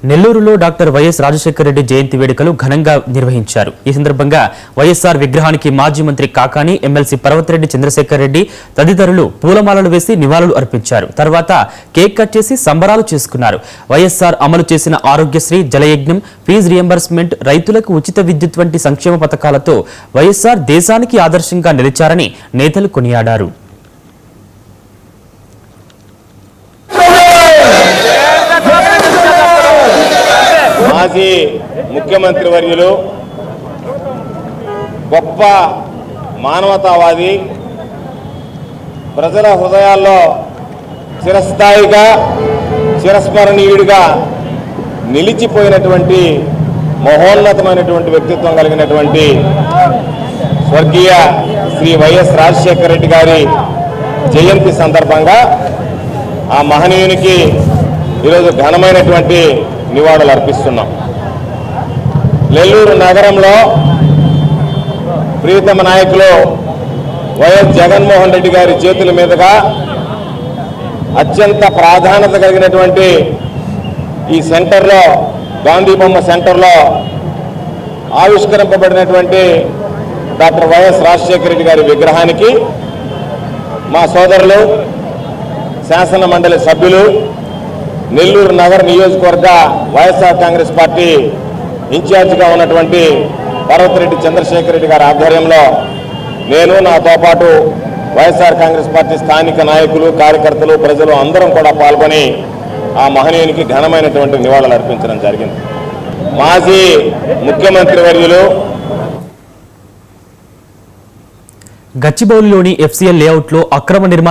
నెల్లూరులో doctor YS Rajasekhara Reddy జయంతి వేడుకలు ఘనంగా నిర్వహించారు. ఈ సందర్భంగా వైఎస్ఆర్ విగ్రహానికి మాజీ మంత్రి కాకాని, ఎమ్మెల్సీ పర్వతరెడ్డి చంద్రశేఖర్ రెడ్డి తదితరులు పూలమాలలు వేసి నివాళులు అర్పించారు. తర్వాత కేక్ కట్ చేసి సంబరాలు చేసుకున్నారు. వైఎస్ఆర్ అమలు చేసిన ఆరోగ్యశ్రీ, జలయజ్ఞం, ఫీజు రియంబర్స్మెంట్, రైతులకు ఉచిత విద్యుత్ వంటి సంక్షేమ పథకాలతో వైఎస్ఆర్ దేశానికి ఆదర్శంగా నిలిచారని నేతలు కొనియాడారు. మాజీ ముఖ్యమంత్రి వర్యులు, గొప్ప మానవతావాది, ప్రజల హృదయాల్లో చిరస్థాయిగా చిరస్మరణీయుడిగా నిలిచిపోయినటువంటి మహోన్నతమైనటువంటి వ్యక్తిత్వం కలిగినటువంటి స్వర్గీయ శ్రీ వైఎస్ రాజశేఖర రెడ్డి గారి జయంతి సందర్భంగా ఆ మహనీయునికి ఈరోజు ఘనమైనటువంటి నివాళులు అర్పిస్తున్నాం. నెల్లూరు నగరంలో ప్రియతమ నాయకులు వైఎస్ జగన్మోహన్ రెడ్డి గారి చేతుల మీదుగా అత్యంత ప్రాధాన్యత కలిగినటువంటి ఈ సెంటర్లో, గాంధీ బొమ్మ సెంటర్లో ఆవిష్కరింపబడినటువంటి డాక్టర్ వైఎస్ రాజశేఖర రెడ్డి గారి విగ్రహానికి మా సోదరులు, శాసన మండలి సభ్యులు, నెల్లూరు నగర నియోజకవర్గ వైఎస్ఆర్ కాంగ్రెస్ పార్టీ ఇన్ఛార్జిగా ఉన్నటువంటి పర్వతరెడ్డి చంద్రశేఖర్ రెడ్డి గారి ఆధ్వర్యంలో నేను, నాతో పాటు వైఎస్ఆర్ కాంగ్రెస్ పార్టీ స్థానిక నాయకులు, కార్యకర్తలు, ప్రజలు అందరం కూడా పాల్గొని ఆ మహనీయునికి ఘనమైనటువంటి నివాళులు అర్పించడం జరిగింది. మాజీ ముఖ్యమంత్రి వర్యులు గచ్చిబౌలిలోని FCL లేఅవుట్లో అక్రమ నిర్మాణ